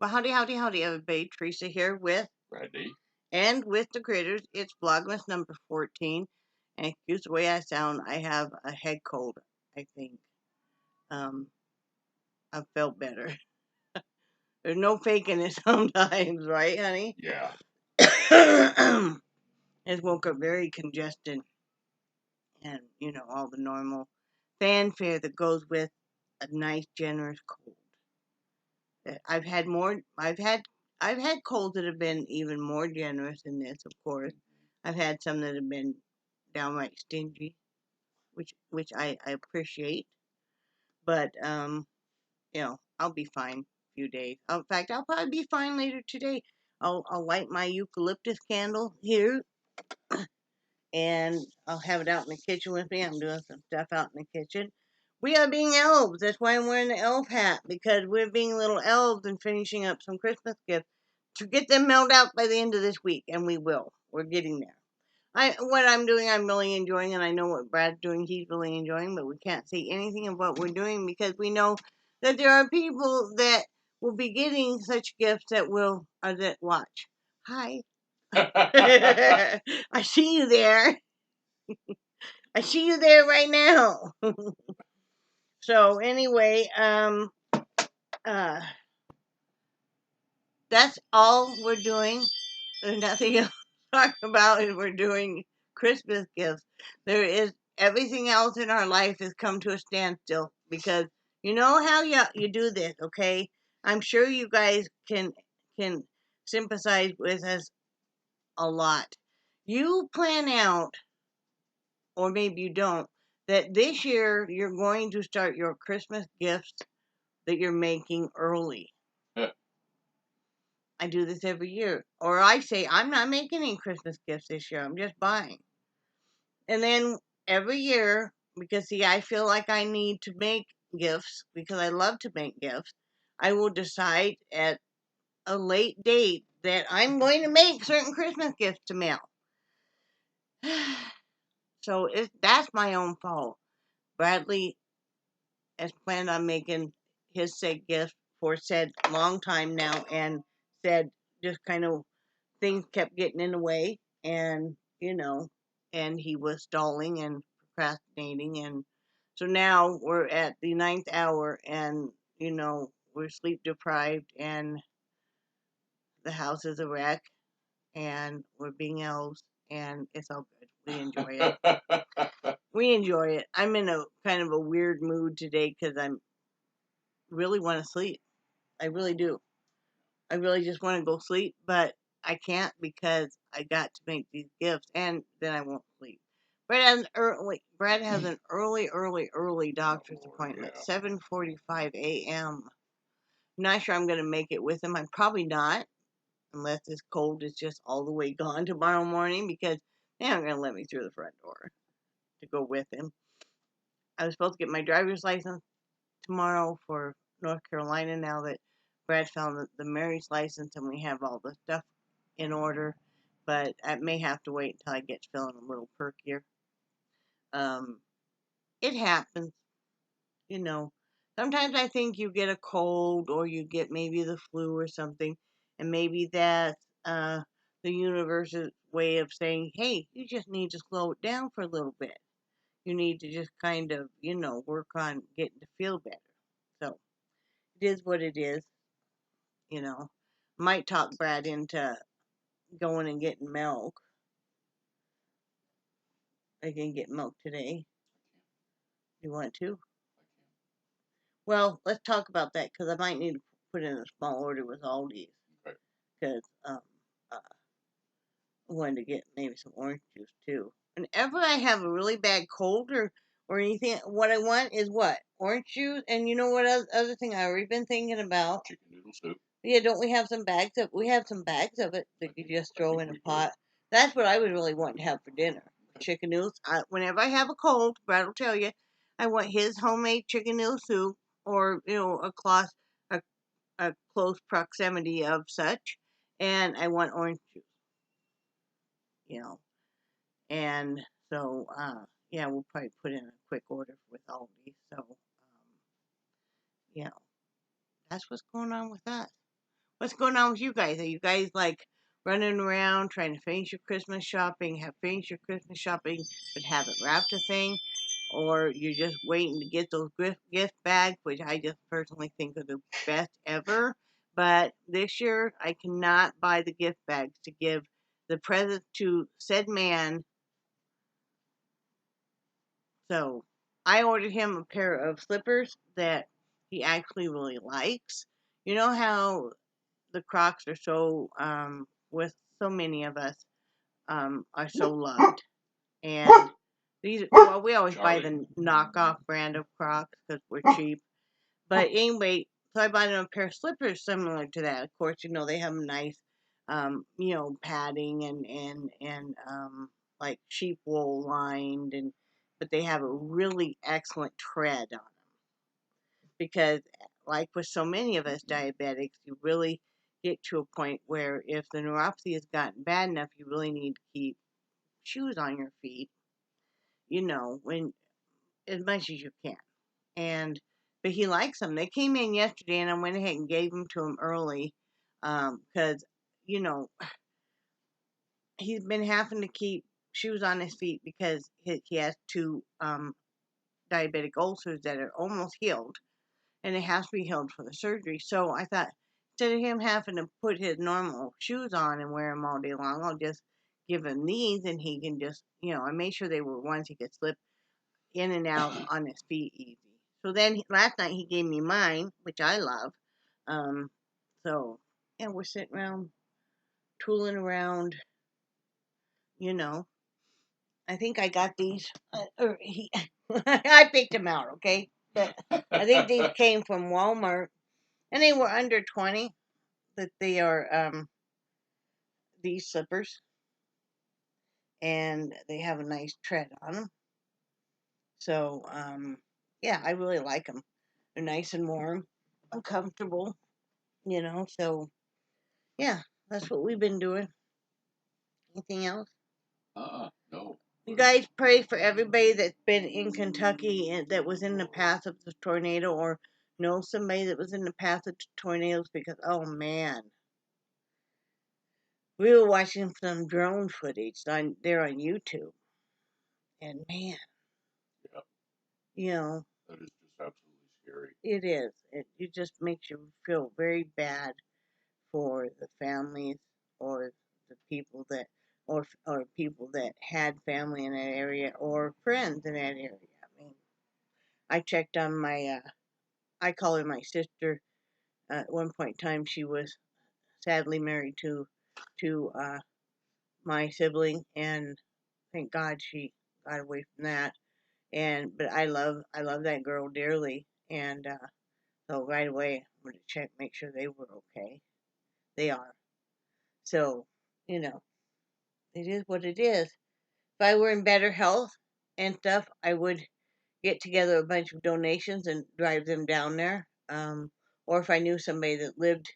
Well, howdy, howdy, howdy, everybody. Teresa here with Ready? and with the critters. It's Vlogmas number 14. And excuse the way I sound, I have a head cold, I think. Um, I felt better. There's no faking it sometimes, right, honey? Yeah. It's woke up very congested and, all the normal fanfare that goes with a nice, generous cold. I've had colds that have been even more generous than this, of course. I've had some that have been downright stingy, which I appreciate. But I'll be fine a few days. In fact, I'll probably be fine later today. I'll light my eucalyptus candle here and I'll have it out in the kitchen with me. I'm doing some stuff out in the kitchen. We are being elves. That's why I'm wearing the elf hat, because we're being little elves and finishing up some Christmas gifts to get them mailed out by the end of this week, and we will. We're getting there. What I'm doing, I'm really enjoying, and I know what Brad's doing, he's really enjoying, but we can't say anything of what we're doing because we know that there are people that will be getting such gifts that watch. Hi. I see you there. I see you there right now. So anyway, uh, that's all we're doing. There's nothing else to talk about. Is we're doing Christmas gifts. There is everything else in our life has come to a standstill because you know how you do this, okay? I'm sure you guys can sympathize with us a lot. You plan out, or maybe you don't, that this year you're going to start your Christmas gifts that you're making early. I do this every year. Or I say, I'm not making any Christmas gifts this year, I'm just buying. And then every year, because see, I feel like I need to make gifts because I love to make gifts, I will decide at a late date that I'm going to make certain Christmas gifts to mail. So that's my own fault. Bradley has planned on making his said gift for said long time now, and said just kind of things kept getting in the way, and and he was stalling and procrastinating, and so now we're at the ninth hour, and we're sleep deprived, and the house is a wreck, and we're being elves, and it's all good. We enjoy it. We enjoy it. I'm in a kind of a weird mood today because I'm really want to sleep. I really do. I really just want to go sleep, but I can't because I got to make these gifts, and then I won't sleep. Brad has an early doctor's appointment, 7:45 a.m. Not sure I'm gonna make it with him. I'm probably not, unless this cold is just all the way gone tomorrow morning, because they aren't gonna let me through the front door to go with him. I was supposed to get my driver's license tomorrow for North Carolina, now that Brad found the marriage license and we have all the stuff in order, but I may have to wait until I get feeling a little perkier. Um, it happens, you know. Sometimes I think you get a cold or you get maybe the flu or something, and maybe that's the universe's way of saying, hey, you just need to slow it down for a little bit. You need to just kind of, work on getting to feel better. So it is what it is, you know. Might talk Brad into going and getting milk. I can get milk today. You want to? Well, let's talk about that because I might need to put in a small order with Aldi's because I wanted to get maybe some orange juice too. Whenever I have a really bad cold or anything, what I want is what? Orange juice. And you know what other thing I already been thinking about? Chicken noodle soup. Yeah, don't we have some bags of? We have some bags of it that you just throw in a pot. That's what I would really want to have for dinner. Chicken noodles. Whenever I have a cold, Brad will tell you, I want his homemade chicken noodle soup, or a, a close proximity of such, and I want orange juice. You know, and so yeah, we'll probably put in a quick order with Aldi. So you know, that's what's going on with us. What's going on with you guys? Are you guys like running around trying to finish your Christmas shopping, have finished your Christmas shopping, but haven't wrapped a thing? Or you're just waiting to get those gift bags, which I just personally think are the best ever. But this year, I cannot buy the gift bags to give the present to said man. So I ordered him a pair of slippers that he actually really likes. You know how the Crocs are so, with so many of us, are so loved. And these, well, we always buy the knockoff brand of Crocs because we're cheap. But anyway, so I bought him a pair of slippers similar to that. Of course, they have nice, padding and like sheep wool lined, but they have a really excellent tread on them because, like with so many of us diabetics, you really get to a point where if the neuropathy has gotten bad enough, you really need to keep shoes on your feet, when as much as you can. But he likes them. They came in yesterday, and I went ahead and gave them to him early, because you know he's been having to keep shoes on his feet because he has two diabetic ulcers that are almost healed, and it has to be healed for the surgery. So I thought instead of him having to put his normal shoes on and wear them all day long, I'll just give him these, and he can just, I made sure they were ones he could slip in and out on his feet easy. So then last night he gave me mine, which I love. Um, so yeah, we're sitting around tooling around. You know, I think I got these. I picked them out, okay. But I think these came from Walmart, and they were under 20. That they are these slippers, and they have a nice tread on them. So yeah, I really like them. They're nice and warm, and comfortable. So yeah, that's what we've been doing. Anything else? No. You guys pray for everybody that's been in Kentucky and that was in the path of the tornado, or know somebody that was in the path of tornadoes, because oh man, we were watching some drone footage there on YouTube, and man, Yeah, that is just absolutely scary. It is. It just makes you feel very bad for the families, or the people that or people that had family in that area or friends in that area. I mean, I checked on my I call her my sister. At one point in time, she was sadly married to my sibling, and thank God she got away from that. But I love that girl dearly, and so right away I'm going to check, make sure they were okay. They are. So, it is what it is. If I were in better health and stuff, I would get together a bunch of donations and drive them down there. Or if I knew somebody that lived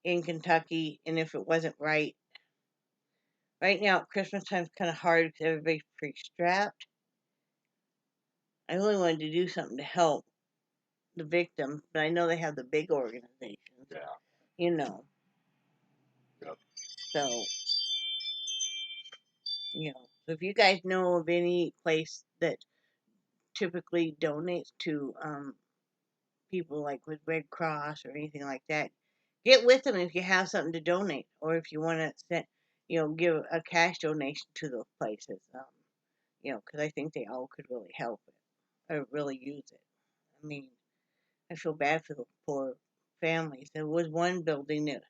in Kentucky, and if it wasn't right now at Christmas time's kind of hard because everybody's pretty strapped. I really wanted to do something to help the victims, but I know they have the big organizations. Yeah. Yep. So, so if you guys know of any place that typically donates to people like with Red Cross or anything like that, get with them if you have something to donate, or if you want to send, give a cash donation to those places. Because I think they all could really help it or really use it. I mean, I feel bad for the poor families. There was one building that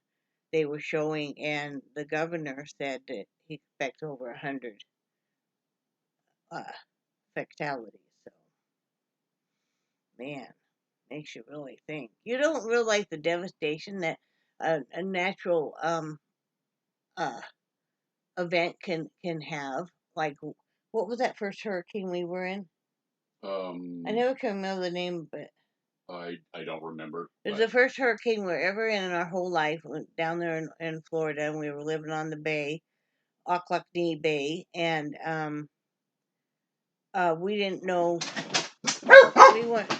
they were showing, and the governor said that he expects over 100 fatalities. So, man, makes you really think. You don't realize the devastation that a natural uh, event can have. Like, what was that first hurricane we were in? I never can remember the name, but I don't remember. It was the first hurricane we were ever in our whole life. We went down there in Florida, and we were living on the bay, Ocklacknee Bay, and we didn't know. We went.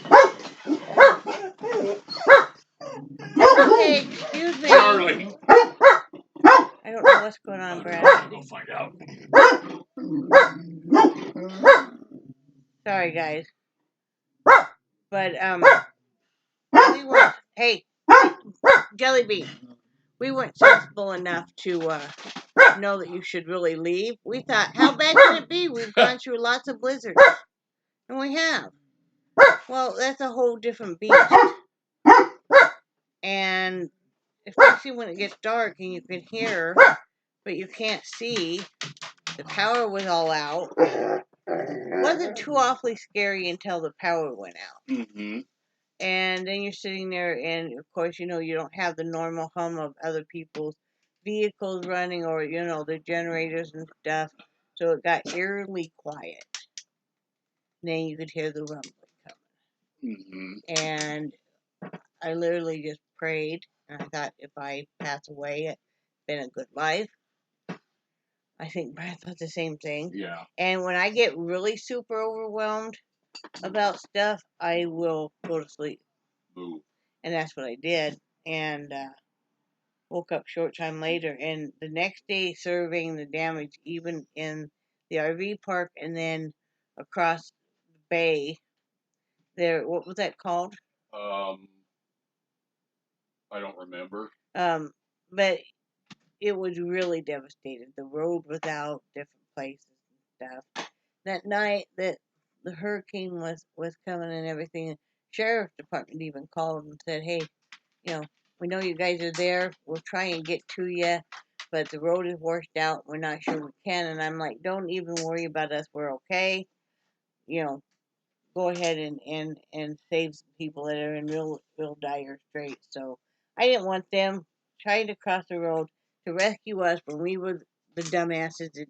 Okay, on, I Brad. don't know. We'll find out. Sorry, guys. But, we weren't, hey, Jellybean, we weren't sensible enough to, know that you should really leave. We thought, how bad can it be? We've gone through lots of blizzards. And we have. Well, that's a whole different beast. And especially when it gets dark and you can hear, but you can't see, the power was all out. It wasn't too awfully scary until the power went out. Mm-hmm. And then you're sitting there, and of course, you don't have the normal hum of other people's vehicles running or, the generators and stuff. So it got eerily quiet. And then you could hear the rumbling coming. Mm-hmm. And I literally just prayed. And I thought, if I pass away, it's been a good life. I think Brad thought the same thing. Yeah. And when I get really super overwhelmed about stuff, I will go to sleep. Move. And that's what I did. And woke up short time later. And the next day, surveying the damage, even in the RV park and then across the bay, there, what was that called? I don't remember. But it was really devastated. The road was out, different places and stuff. That night that the hurricane was coming and everything, the sheriff's department even called and said, hey, we know you guys are there. We'll try and get to you, but the road is washed out. We're not sure we can. And I'm like, don't even worry about us. We're okay. Go ahead and save some people that are in real dire straits. So I didn't want them trying to cross the road to rescue us when we were the dumbasses that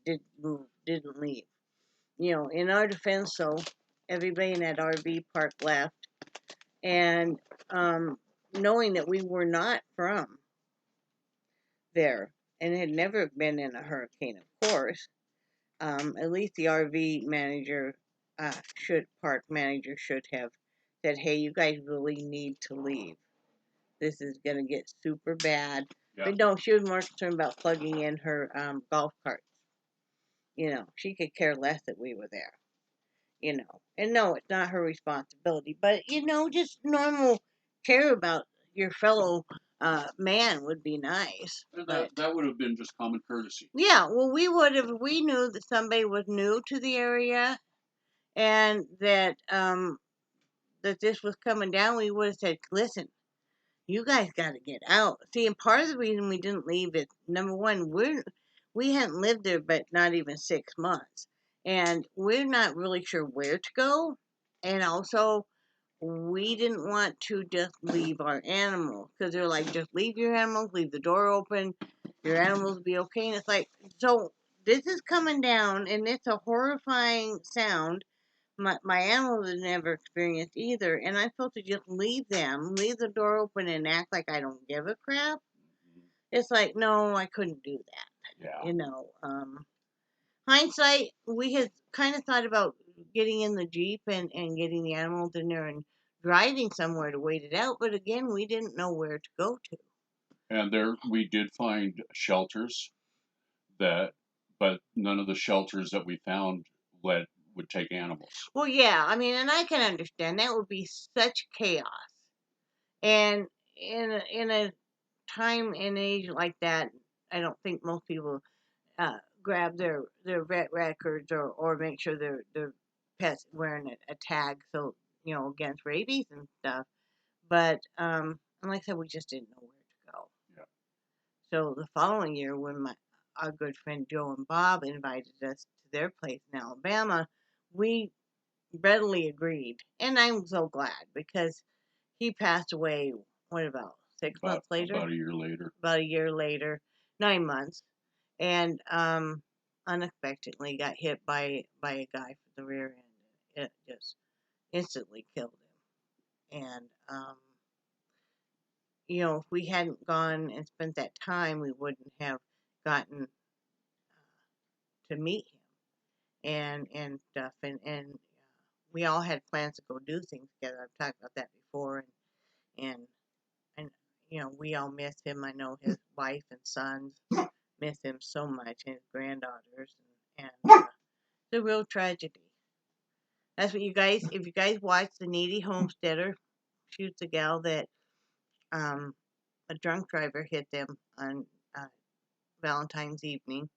didn't leave. In our defense, so everybody in that RV park left, and knowing that we were not from there and had never been in a hurricane, of course, at least the RV manager park manager should have said, hey, you guys really need to leave. This is going to get super bad. Yeah. But no, she was more concerned about plugging in her golf carts. She could care less that we were there. And no, it's not her responsibility. But, just normal care about your fellow man would be nice. That would have been just common courtesy. Yeah, well, we would have, if we knew that somebody was new to the area and that this was coming down, we would have said, listen, you guys got to get out. See, and part of the reason we didn't leave is, number one, we hadn't lived there but not even 6 months. And we're not really sure where to go. And also, we didn't want to just leave our animals because they're like, just leave your animals, leave the door open, your animals will be okay. And it's like, so this is coming down and it's a horrifying sound. My animals have never experienced either, and I'm supposed to just leave the door open and act like I don't give a crap. It's like, no, I couldn't do that. Yeah. Hindsight, we had kind of thought about getting in the Jeep and getting the animals in there and driving somewhere to wait it out, but again, we didn't know where to go to. And there we did find shelters but none of the shelters that we found would take animals. Well, yeah, I mean, and I can understand that would be such chaos. And in a time and age like that, I don't think most people grab their vet records or make sure their pets wearing a tag, so against rabies and stuff. But and like I said, we just didn't know where to go. Yeah. So the following year, when our good friend Joe and Bob invited us to their place in Alabama, we readily agreed, and I'm so glad because he passed away. What about 6 months later? About a year later. About a year later, 9 months, and unexpectedly got hit by a guy from the rear end. It just instantly killed him. And if we hadn't gone and spent that time, we wouldn't have gotten to meet him and stuff. And we all had plans to go do things together. I've talked about that before, and we all miss him. I know his wife and sons miss him so much, and his granddaughters, and it's a real tragedy. That's what you guys, if you guys watch The Needy Homesteader, shoots a gal that a drunk driver hit them on uh, Valentine's evening.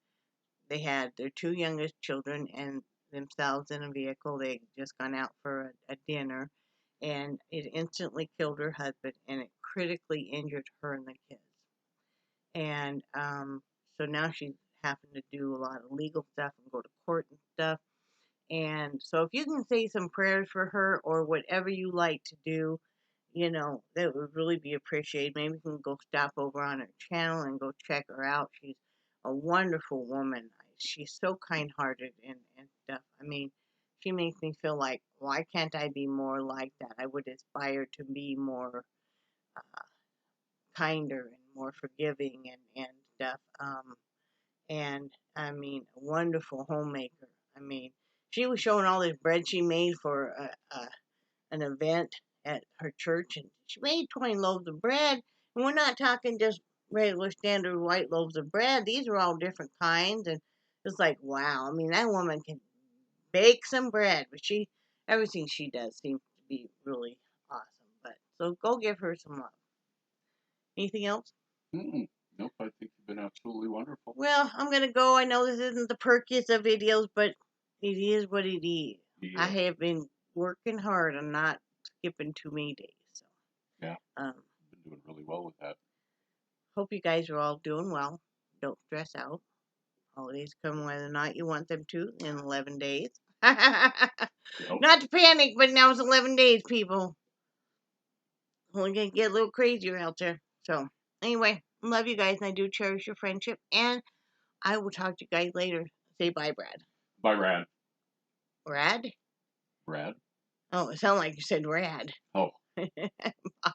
They had their two youngest children and themselves in a vehicle. They had just gone out for a dinner, and it instantly killed her husband, and it critically injured her and the kids. And so now she's having to do a lot of legal stuff and go to court and stuff. And so if you can say some prayers for her or whatever you like to do, that would really be appreciated. Maybe you can go stop over on her channel and go check her out. She's a wonderful woman. She's so kind-hearted and stuff. I mean, she makes me feel like, why can't I be more like that? I would aspire to be more kinder and more forgiving and stuff. And I mean, a wonderful homemaker. I mean, she was showing all this bread she made for an event at her church, and she made 20 loaves of bread. And we're not talking just regular standard white loaves of bread. These are all different kinds, and it's like, wow. I mean, that woman can bake some bread, but everything she does seems to be really awesome. But so go give her some love. Anything else? Mm-mm. Nope, I think you've been absolutely wonderful. Well, I'm gonna go. I know this isn't the perkiest of videos, but it is what it is. Yeah. I have been working hard on not skipping too many days. So Yeah, been doing really well with that. Hope you guys are all doing well. Don't stress out. Holidays come whether or not you want them to in 11 days. Yep. Not to panic, but now it's 11 days, people. We're gonna get a little crazier out there. So anyway, love you guys, and I do cherish your friendship, and I will talk to you guys later. Say bye, Brad. Bye, Rad. Brad? Brad? Oh, it sounded like you said rad. Oh. Bye.